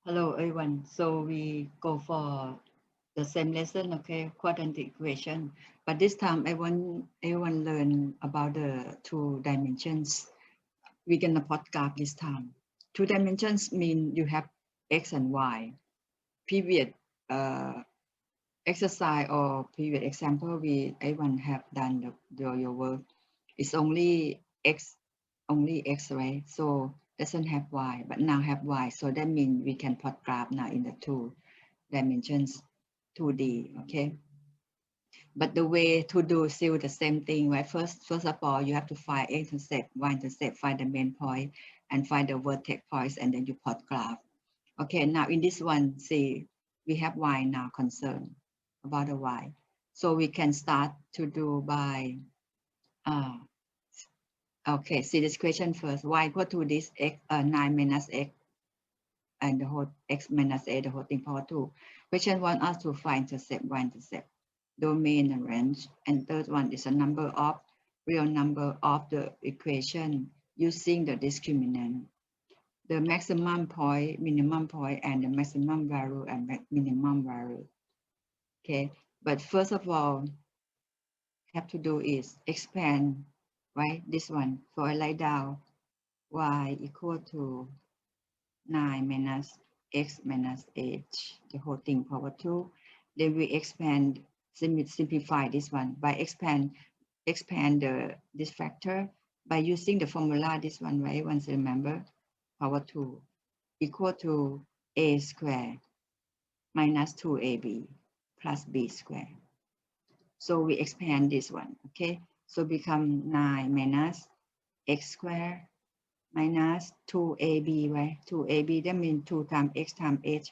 Hello everyone. So we go for the same lesson, okay? Quadratic equation. But this time I want everyone learn about the two dimensions. We're gonna plot graph this time. Two dimensions mean you have x and y. Previous uh, exercise or previous example, everyone have done your work. It's only x, right? So doesn't have y, but now have y. So that means we can plot graph now in the two dimensions 2D, okay? But the way to do still the same thing, right? First of all, you have to find x-intercept, y-intercept, find the main point, and find the vertex points, and then you plot graph. Okay, now in this one, see, we have y now concerned about the y. So we can start to do by, uh, okay, see this question first. Y equal to this x, 9 minus x, and the whole x minus a, the whole thing power 2. Question want us to find intercept, y-intercept, domain and range. And third one is a number of real number of the equation using the discriminant. The maximum point, minimum point, and the maximum value and minimum value. Okay, but first of all, have to do is expand, right? This one. So I write down y equal to 9 minus x minus h, the whole thing power 2. Then we expand, simplify this one by expand this factor by using the formula, this one, right? Once remember, power 2 equal to a squared minus 2ab plus b squared. So we expand this one, okay? So become 9 minus x squared minus 2ab, right? 2ab, that means 2 times x times h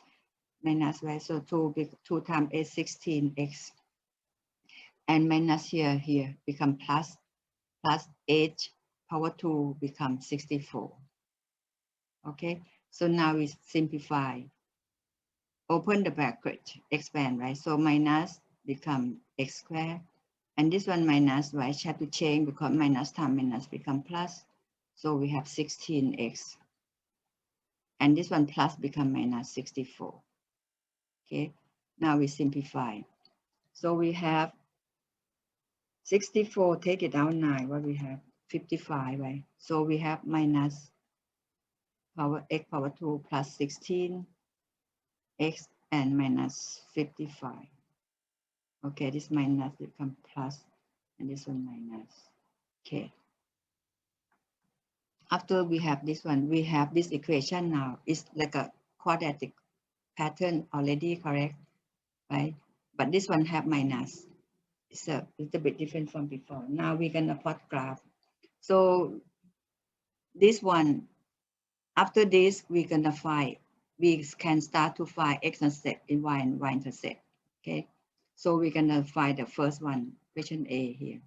minus, right? So 2 times h, 16x. And minus here become plus h power 2 becomes 64. Okay, so now we simplify. Open the bracket, expand, right? So minus become x squared. And this one minus, right? Have to change because minus times minus become plus. So we have 16x. And this one plus become minus 64. Okay, now we simplify. So we have 64, take it out 9, what we have? 55, right? So we have minus power x power 2 plus 16 x and minus 55. Okay, this minus become plus and this one minus. Okay. After we have this one, we have this equation now. It's like a quadratic pattern already, correct? Right? But this one have minus. It's a little bit different from before. Now we're gonna plot graph. So this one, after this, we're gonna find, we can start to find x-intercept in y and y-intercept. Okay. So we're gonna find the first one, question A here.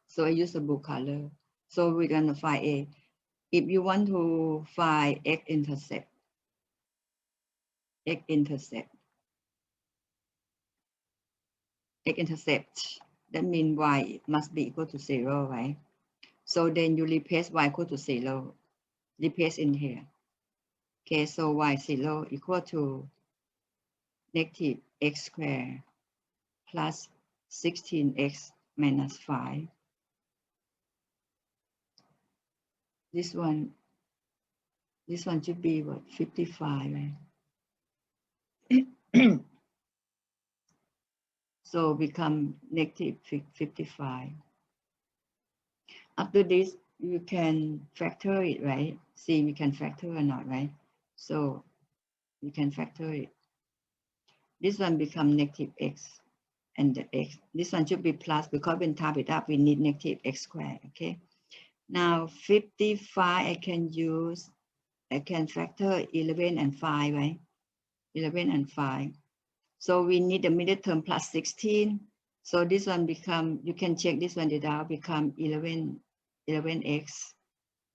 So I use the blue color. So we're gonna find A. If you want to find x-intercept, x-intercept, that means y must be equal to 0, right? So then you replace y equal to 0, replace in here. Okay, so y 0 equal to negative x squared plus 16x minus 5. This one should be what, 55, right? So become negative 55. After this, you can factor it, right? See, we can factor or not, right? So we can factor it. This one become negative x and the x. This one should be plus because when type it up, we need negative x squared, okay? Now 55, I can factor 11 and 5, right? 11 and 5. So we need the middle term plus 16. So this one become, you can check this one, it out, become 11x.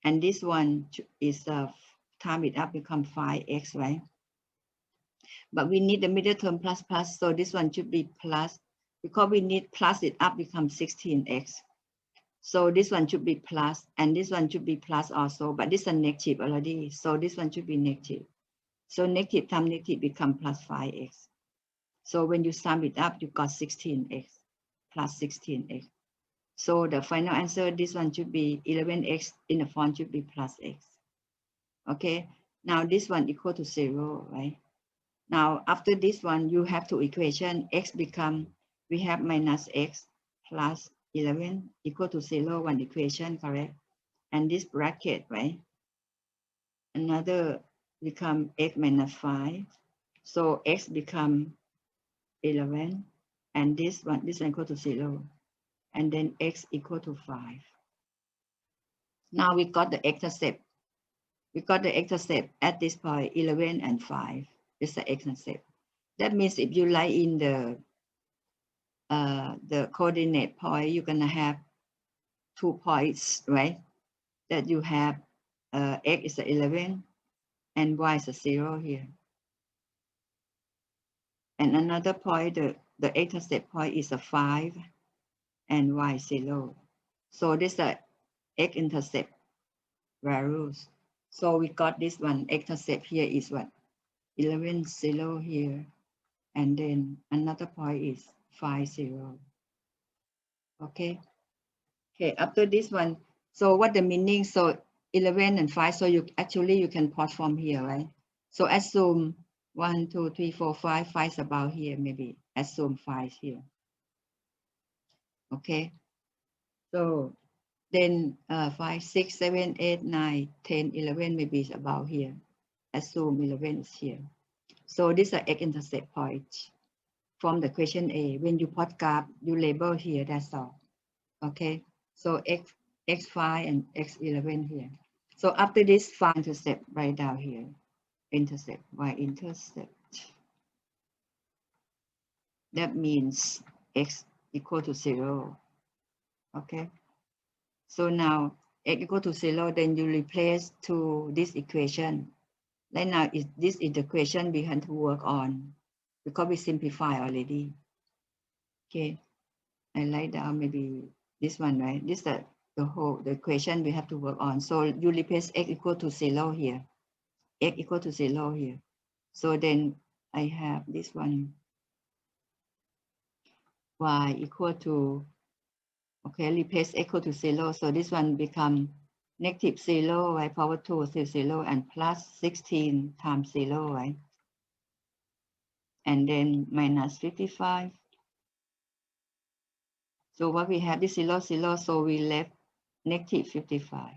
And this one is time it up, become 5x, right? But we need the middle term plus plus, so this one should be plus, because we need plus it up, become 16x. So this one should be plus, and this one should be plus also, but this is a negative already. So this one should be negative. So negative times negative become plus 5x. So when you sum it up, you got 16x plus 16x. So the final answer, this one should be 11x in the front should be plus x. Okay, now this one equal to 0, right? Now after this one, you have two equations. X become, we have minus x plus 11 equal to 0, one equation, correct? And this bracket, right? Another become x minus 5. So x become 11, and this one equal to 0, and then x equal to 5. Now we got the x-intercept. We got the x-intercept at this point, 11 and 5 is the x-intercept. That means if you lie in the coordinate point, you're gonna have 2 points, right? That you have x is a 11 and y is a 0 here. And another point, the x-intercept point is a 5 and y 0. So this is the x-intercept values. So we got this one, x-intercept here is what? 11, 0 here. And then another point is 5, 0. Okay. Okay, after this one, so what the meaning? So 11 and 5, so you can plot from here, right? So assume 1, 2, 3, 4, 5, 5 is about here, maybe assume 5 here. Okay, so then 5, 6, 7, 8, 9, 10, 11 maybe is about here. Assume 11 is here. So this is x-intercept point from the question A. When you plot graph, you label here, that's all. Okay, so x5 and x11 here. So after this, find intercept right down here. Intercept, y-intercept. That means x equal to 0. Okay, so now x equal to 0, then you replace to this equation. Right now, this is the equation we have to work on because we simplify already. Okay, I write down maybe this one, right? This is the equation we have to work on. So you replace x equal to 0 here. X equal to 0 here. So then I have this one, y equal to, okay, replace x equal to 0. So this one become negative 0, y power 2 is 0, and plus 16 times 0, right? And then minus 55. So what we have is 0, 0, so we left negative 55.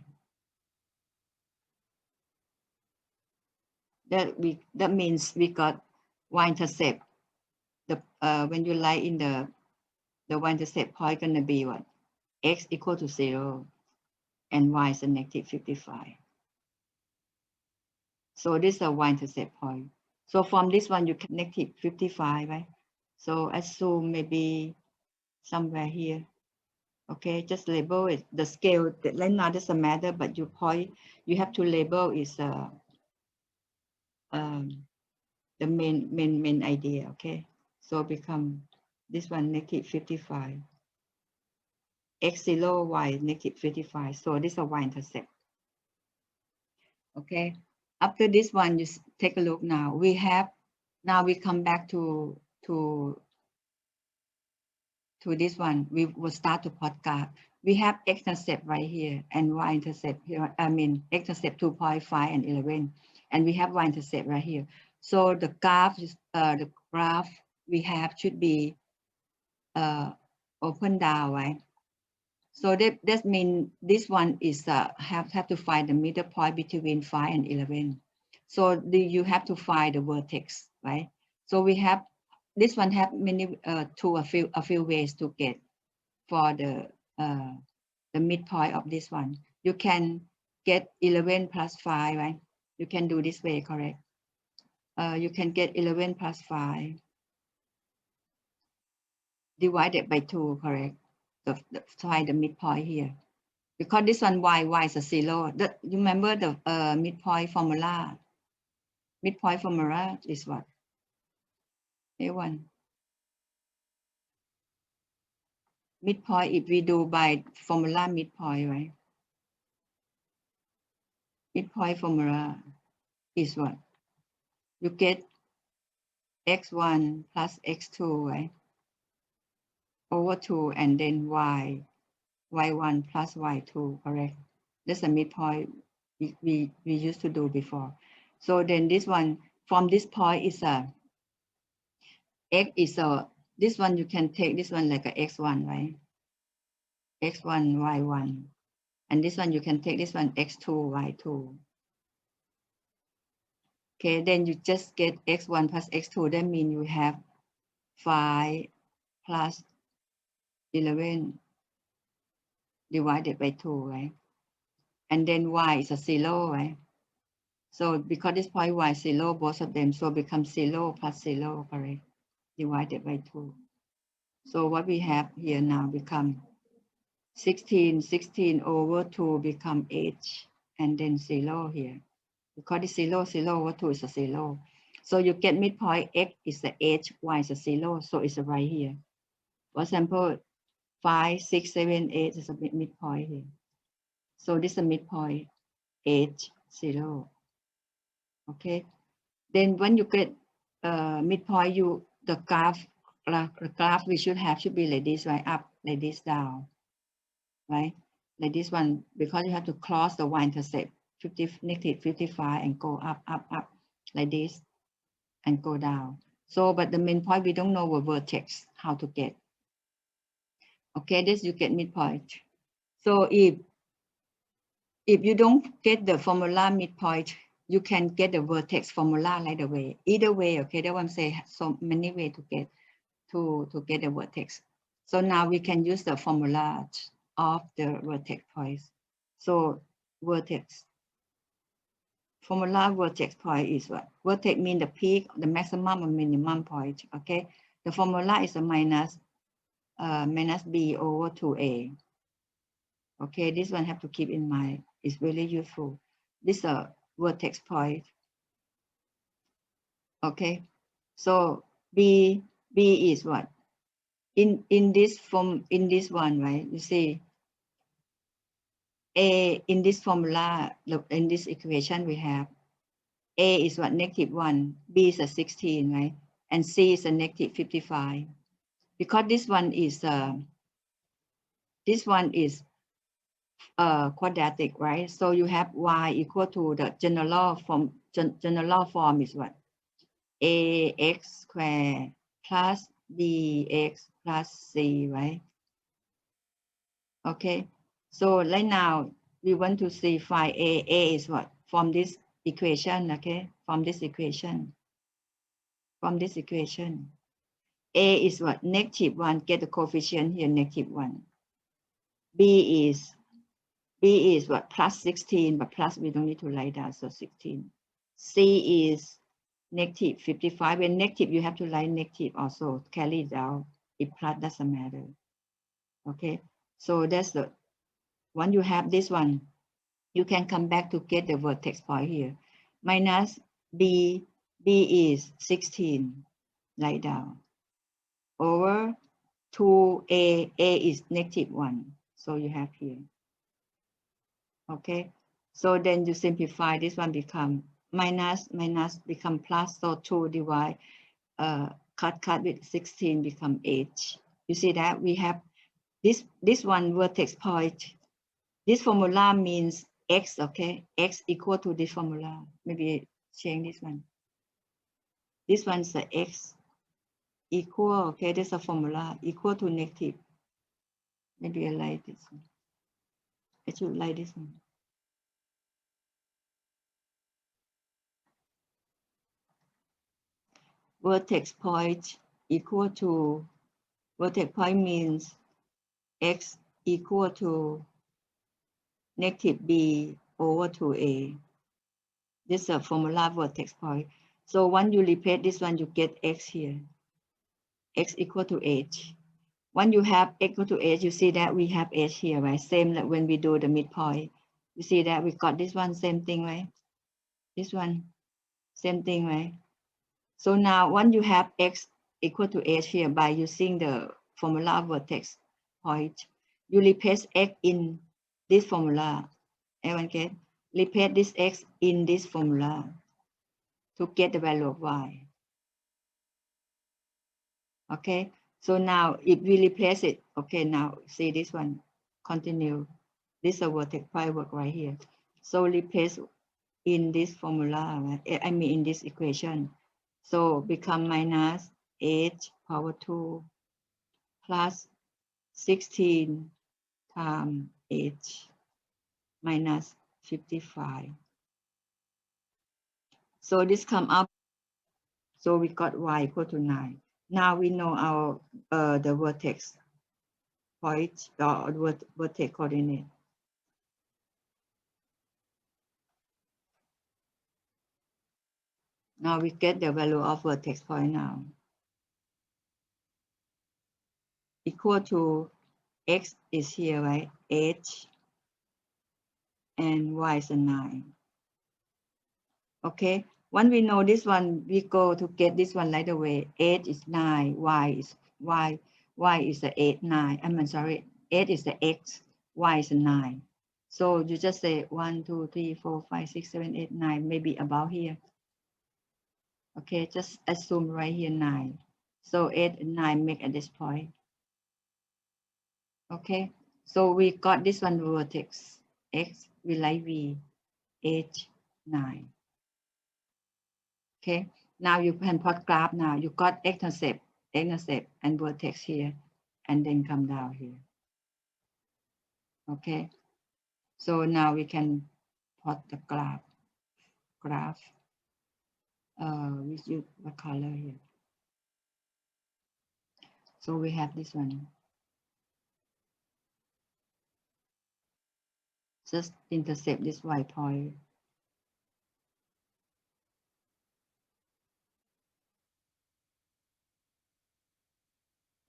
That means we got y-intercept. When you lie in the y-intercept point gonna be what? X equal to 0 and y is a negative 55. So this is a y-intercept point. So from this one you can negative 55, right? So assume maybe somewhere here. Okay, just label it. The scale right now doesn't matter, but your point you have to label is the main idea. Okay, so become this one negative 55. X0, y negative 55. So this is a y-intercept. Okay, after this one, just take a look now. Now we come back to this one. We will start to plot graph. We have x-intercept right here and y-intercept here. I mean, x-intercept 2.5 and 11, and we have y-intercept right here. So the graph we have should be open down, right? So that means this one is have to find the middle point between 5 and 11. So you have to find the vertex, right? So we have this one have many a few ways to get for the midpoint of this one. You can get 11 plus 5, right? You can do this way, correct? You can get 11 plus 5 divided by 2, correct? Find the midpoint here. Because this one y is a 0. You remember the midpoint formula? Midpoint formula is what? A1. Midpoint, if we do by formula midpoint, right? Midpoint formula is what? You get x1 plus x2, right? Over 2, and then y1 plus y2, correct? That's a midpoint we used to do before. So then this one, from this point is a, x is a, this one you can take this one like a x1, right? x1, y1. And this one you can take this one x2, y2. Okay, then you just get x1 plus x2. That means you have 5 plus 11 divided by 2, right? And then y is a 0, right? So because this point y 0, both of them, so become 0 plus 0, correct? Divided by 2. So what we have here now become 16 over 2 become h, and then 0 here. Because it's 0 over 2 is a 0. So you get midpoint x is the h, y is a 0, so it's right here. For example, 5, 6, 7, 8 is a midpoint here. So this is a midpoint h, 0. Okay. Then when you get midpoint, the graph we should be like this, right? Up, like this, down, right? Like this one, because you have to cross the y-intercept, negative 55, and go up, like this, and go down. So, but the main point, we don't know the vertex, how to get. Okay, this you get midpoint. So if you don't get the formula midpoint, you can get the vertex formula right away. Either way, okay, that one say so many ways to get the vertex. So now we can use the formula of the vertex points. So vertex formula vertex point is what? Vertex means the peak, the maximum or minimum point. Okay, the formula is a minus b over 2a. Okay, this one have to keep in mind. It's really useful. This is a vertex point. Okay, so b is what? In this form, in this one, right? You see, a in this formula, look, in this equation we have a is what? Negative 1, b is a 16, right? And c is a negative 55. Because this one is quadratic, right? So you have y equal to the general form. General form is what? Ax squared plus bx plus c, right? Okay, so right now we want to see phi a is what? From this equation, okay? From this equation. A is what? Negative 1, get the coefficient here, negative 1. B is what? Plus 16, but plus we don't need to write that, so 16. C is negative 55. When negative, you have to write negative also, carry it out. If plus doesn't matter. Okay, so that's the when you have this one, you can come back to get the vertex point here. Minus b is 16, write down, over 2a, a is negative 1, so you have here. Okay, so then you simplify, this one become minus become plus, so 2 divide cut with 16 become 8. You see that we have this one vertex point. This formula means x, okay? X equal to this formula. Maybe change this one. This one's the x equal, okay? There's a formula equal to negative. Maybe I like this one. I should like this one. Vertex point equal to, vertex point means x equal to negative b over 2a. This is a formula vertex point. So when you replace this one, you get x here. X equal to h. When you have x equal to h, you see that we have h here, right? Same like when we do the midpoint. You see that we got this one, same thing, right? This one, same thing, right? So now when you have x equal to h here by using the formula vertex point. You replace x in this formula. Everyone get? Replace this x in this formula to get the value of y. Okay, so now if we replace it, okay, now see this one, continue. This is a vertex pi work right here. So replace in this formula, right? I mean in this equation. So become minus 8 power 2 plus 16 times 8 minus 55. So this come up. So we got y equal to 9. Now we know our the vertex point or vertex coordinate. Now we get the value of vertex point now. Equal to x is here, right? 8 and y is a 9. Okay, when we know this one, we go to get this one right away. 8 is 9, y is the 8, 9. I'm sorry, 8 is the x, y is a 9. So you just say 1, 2, 3, 4, 5, 6, 7, 8, 9, maybe about here. Okay, just assume right here 9. So 8 and 9 make at this point. Okay, so we got this one vertex x, we like v, 8, 9. Okay, now you can plot graph now. You got x-intercept and vertex here, and then come down here. Okay, so now we can plot the graph. We use the color here. So we have this one. Just intercept this y point.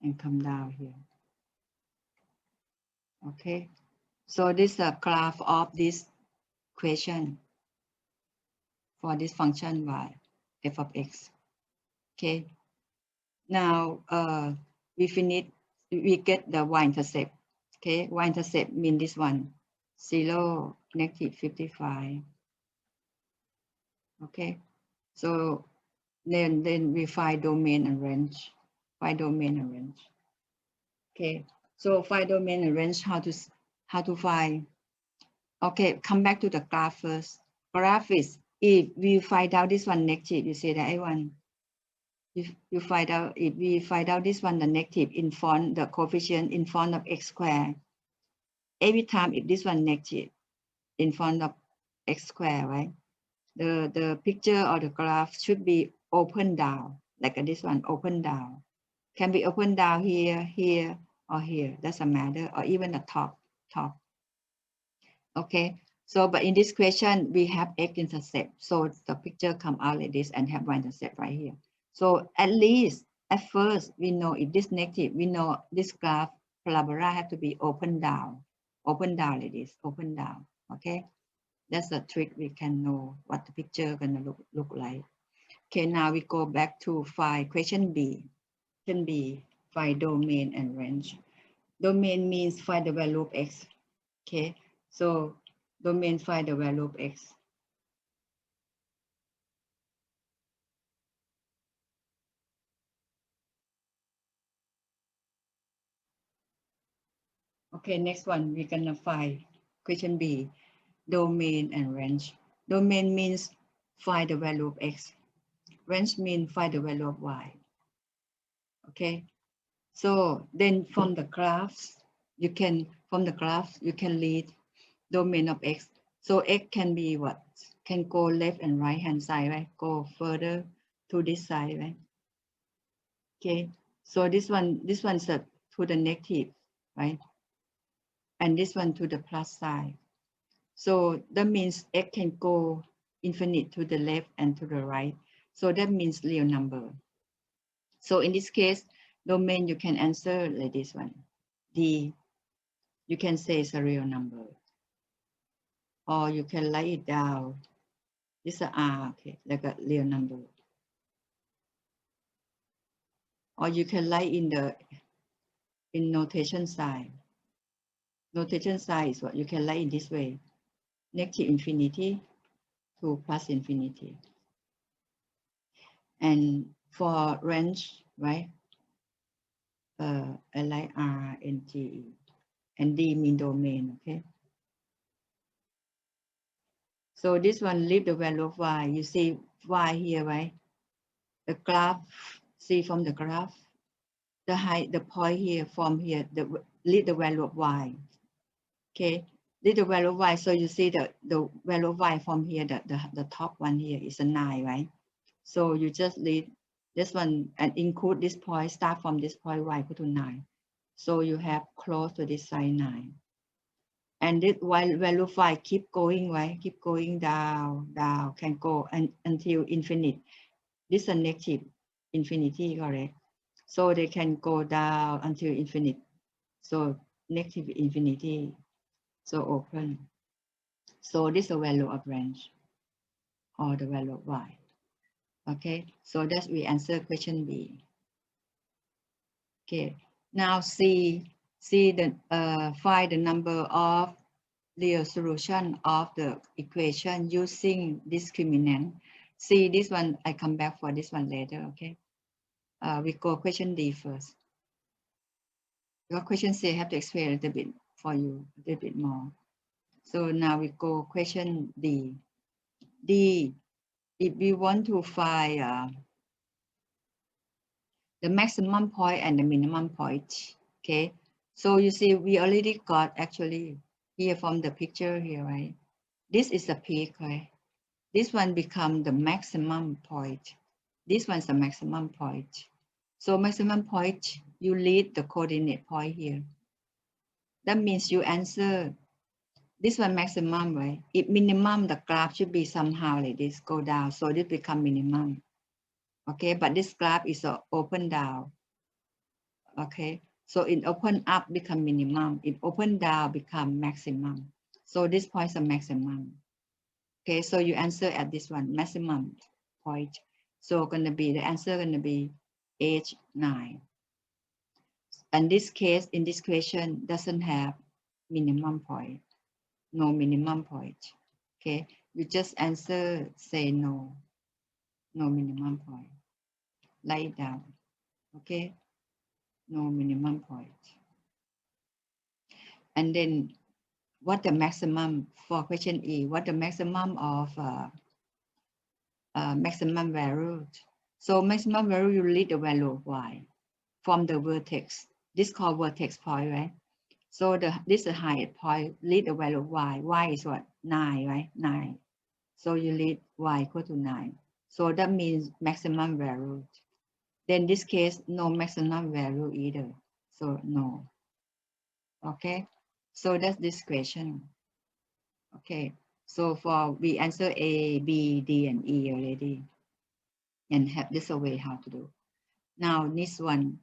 And come down here. Okay, so this is a graph of this equation for this function y, f of x. Okay, now we finish, we get the y-intercept. Okay, y-intercept mean this one, 0, negative 55. Okay, so then we find domain and range. Okay, so find domain and range, how to find? Okay, come back to the graph first. Graph is, if we find out this one negative, you say that everyone. If you find out, if we find out this one the negative in front, the coefficient in front of x squared, every time if this one negative in front of x squared, right? The picture or the graph should be open down, like this one, open down. Can be open down here, here, or here, doesn't matter, or even the top. Okay, so but in this question we have x-intercept, so the picture come out like this and have y-intercept right here. So at least at first we know if this negative, we know this graph parabola have to be open down like this, open down. Okay, that's a trick, we can know what the picture gonna look like. Okay, now we go back to find question B. Question B, find domain and range. Domain means find the value of x. Okay, so domain find the value of x. Okay, next one, we're gonna find question B, domain and range. Domain means find the value of x. Range means find the value of y. Okay, so then from the graphs, you can read domain of x. So x can be what? Can go left and right hand side, right? Go further to this side, right? Okay, so this one's to the negative, right? And this one to the plus side. So that means x can go infinite to the left and to the right. So that means real number. So in this case, domain, you can answer like this one. D, you can say it's a real number. Or you can write it down. This is a R, okay, like a real number. Or you can write in the in notation sign. Notation sign is what you can write in this way: negative infinity to plus infinity. And for range, right? I like R and G, and D mean domain. Okay. So this one leave the value of y. You see y here, right? The graph. See from the graph, the height, the point here from here. Leave the value of y. Okay. Leave the value of y. So you see the value of y from here. The top one here is a 9, right? So you just leave this one and include this point, start from this point, y equal to 9. So you have close to this side 9. And this while value 5 keep going, right? Keep going down, can go until infinite. This is a negative infinity, correct? So they can go down until infinite. So negative infinity. So open. So this is the value of range or the value of y. Okay, so that's we answer question B. Okay, now find the number of real solution of the equation using discriminant. See this one, I come back for this one later. Okay, we go question D first. Your question C I have to explain a little bit for you, a little bit more. So now we go question D. D, if we want to find the maximum point and the minimum point. Okay, so you see we already got actually here from the picture here, right? This is the peak, right? This one become the maximum point. This one's the maximum point. So maximum point, you lead the coordinate point here. That means you answer this one maximum, right? If minimum, the graph should be somehow like this, go down. So this become minimum. Okay, but this graph is open down. Okay, so it open up become minimum. It open down become maximum. So this point is a maximum. Okay, so you answer at this one, maximum point. So gonna be, the answer gonna be age 9. And this case, in this question, doesn't have minimum point, no minimum point. Okay, you just answer, say no, no minimum point. Write it down, okay, no minimum point. And then what the maximum for question E, what the maximum of maximum value. So maximum value, you read the value of y from the vertex. This called vertex point, right? So this is the highest point, read the value of y. Y is what? 9, right? 9. So you read y equal to 9. So that means maximum value. Then this case, no maximum value either. So no. Okay. So that's this question. Okay. So for we answer A, B, D, and E already, and have this a way how to do. Now this one,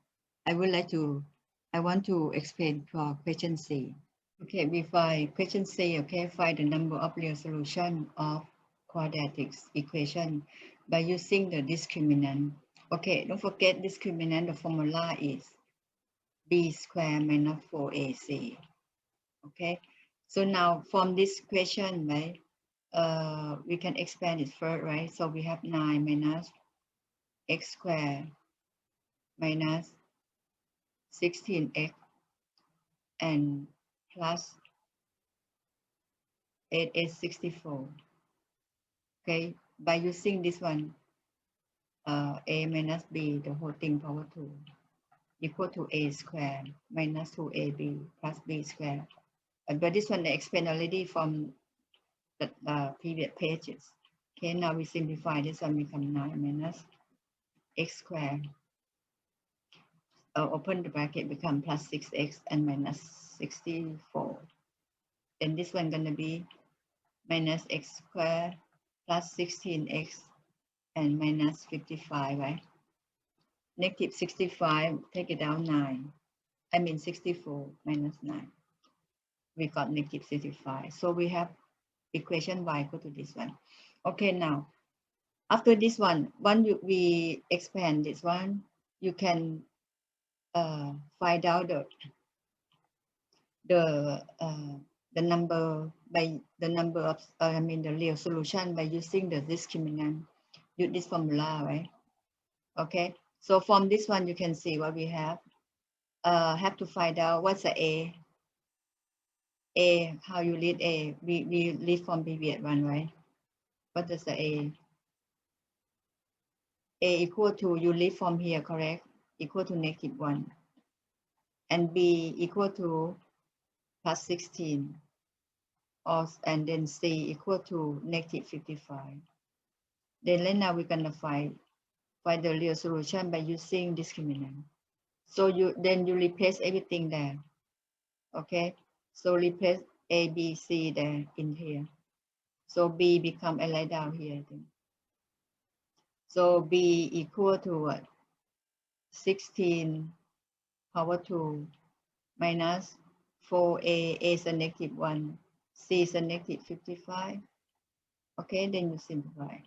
I want to explain for question C. Okay, we find question C. Okay, find the number of real solution of quadratic equation by using the discriminant. Okay, don't forget discriminant. The formula is b squared minus 4ac. Okay, so now from this question, right, we can expand it further, right? So we have 9 minus x squared minus 16x and plus 8 is 64. Okay, by using this one, a minus b, the whole thing power 2, equal to a squared minus 2ab plus b squared. But this one I explained already from the previous pages. Okay, now we simplify this one, become 9 minus x squared. Open the bracket, become plus 6x and minus 64. Then this one gonna be minus x squared plus 16x and minus 55, right? Negative 65, take it down 9. I mean 64 minus 9. We got negative 65. So we have equation y equal to this one. Okay, now after this one, we expand this one, you can find out the number by the number of I mean the real solution by using the discriminant. Use this formula, right? Okay, so from this one you can see what we have. Have to find out what's the A. How you read A? We read from previous one, right? What is the A? A equal to, you read from here, correct? Equal to -1. And B equal to plus 16. And then C equal to -55. Then right now we're gonna find the real solution by using discriminant. So you replace everything there. Okay, so replace A, B, C there in here. So B become a lie down here. Then. So B equal to what? 16 power 2 minus 4A, A is a -1, C is a -55. Okay, then you simplify.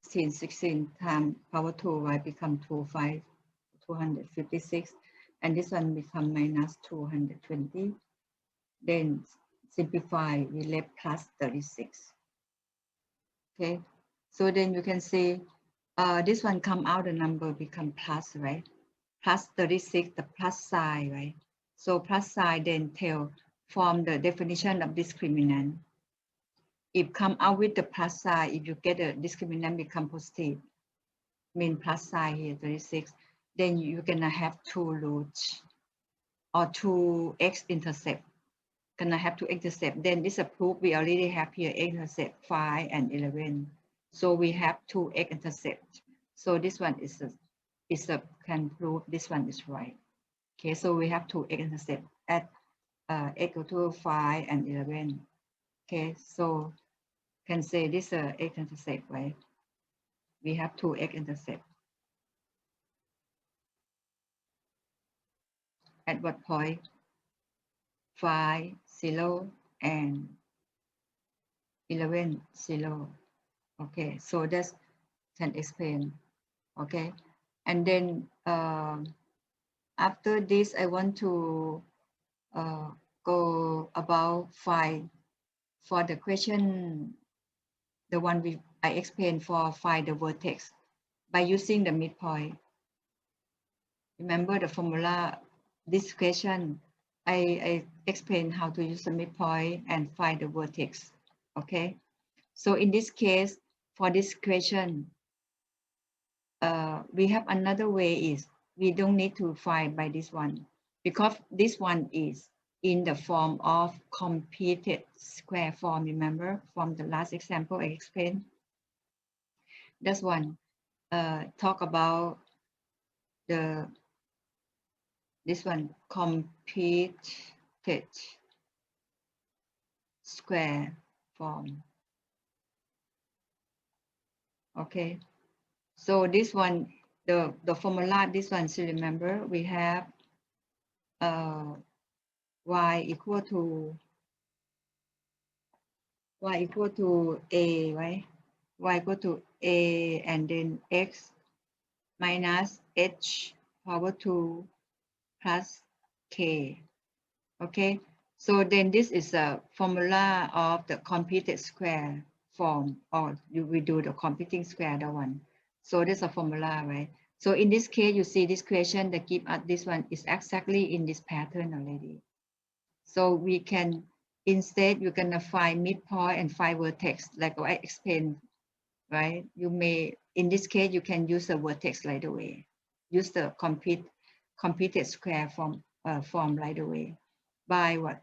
16 times power 2, y become 256, and this one become minus 220. Then simplify, we left plus 36. Okay, so then you can see this one come out, the number become plus, right? Plus 36, the plus sign, right? So plus sign then tell from the definition of discriminant. If come out with the plus sign, if you get a discriminant become positive, mean plus sign here 36, then you're gonna have two roots or two x-intercept. Gonna have two x-intercept. Then this is a proof we already have here x-intercept 5 and 11. So we have two x-intercept. So this one is a can prove this one is right. Okay, so we have two x-intercept at equal to 5 and 11. Okay, so can say this x-intercept, right? We have two x-intercept. At what point? 5, 0, and 11, 0. Okay, so that's can explain. Okay, and then after this, I want to go about find for the question, the one I explained for find the vertex by using the midpoint. Remember the formula, this question, I explained how to use the midpoint and find the vertex. Okay, so in this case, for this question, we have another way is we don't need to find by this one because this one is in the form of completed square form. Remember from the last example I explained. That's one. Talk about this one completed square form. Okay, so this one, the formula, this one, so remember we have y equal to a, right? Y equal to a, and then x minus h power 2 plus k. Okay, so then this is a formula of the completed square form, or we do the completing square, that one. So there's a formula, right? So in this case, you see this question that give us this one is exactly in this pattern already. So we can, instead, you're gonna find midpoint and find vertex, like I explained, right? You may, in this case, you can use the vertex right away. Use the completed square form right away. By what?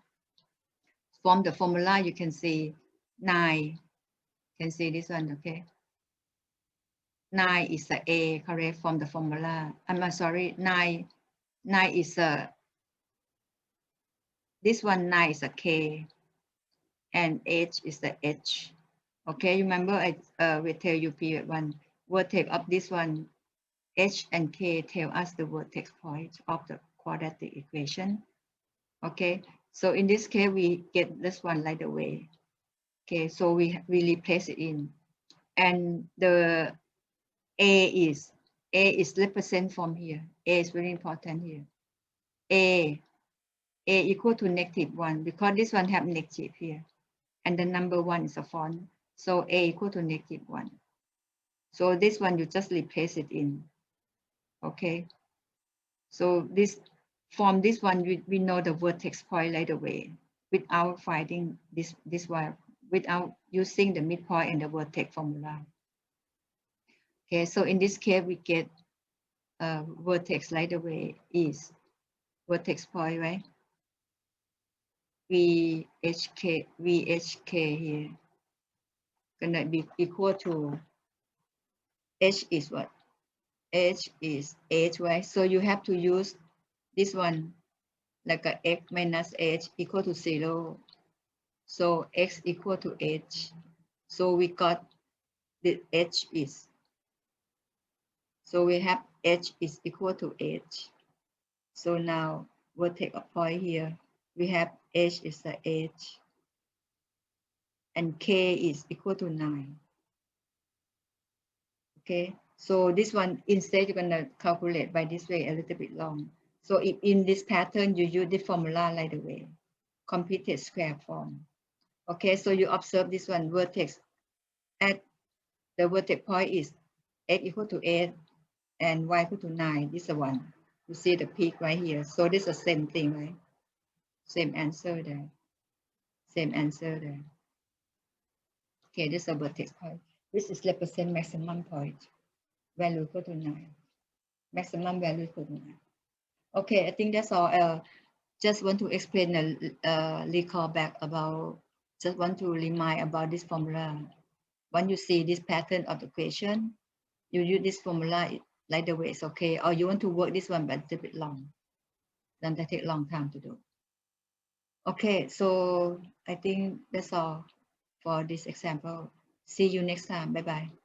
From the formula, you can see 9. Can see this one, okay? 9 is the A, correct, from the formula. I'm sorry, 9 is a, this one 9 is a K, and H is the H. Okay, remember I will tell you period one, vertex of this one, H and K tell us the vertex point of the quadratic equation. Okay, so in this case, we get this one right away. Okay, so we replace it in. And the A is A is represent from here. A is very important here. A equal to -1 because this one have negative here. And the number 1 is a font. So A equal to -1. So this one, you just replace it in. Okay. So this from this one, we know the vertex point right away without finding this one, without using the midpoint and the vertex formula. Okay, so in this case, we get vertex right away is vertex point, right? VHK here gonna be equal to H is what? H is H, right? So you have to use this one like a x minus H equal to 0. So x equal to H. So we got the H is. So we have H is equal to H. So now we'll take a point here. We have H is the H. And K is equal to 9. Okay, so this one, instead you're gonna calculate by this way a little bit long. So if in this pattern, you use the formula right away, completed square form. Okay, so you observe this one, vertex at the vertex point is x equal to 8 and y equal to 9. This is the one. You see the peak right here. So this is the same thing, right? Same answer there. Same answer there. Okay, this is a vertex point. This is represent maximum point. Value equal to 9. Maximum value equal to 9. Okay, I think that's all. Just want to explain recall back about, just want to remind about this formula. When you see this pattern of the question, you use this formula like the way it's okay, or you want to work this one but it's a bit long, then that take a long time to do. Okay, so I think that's all for this example. See you next time. Bye bye.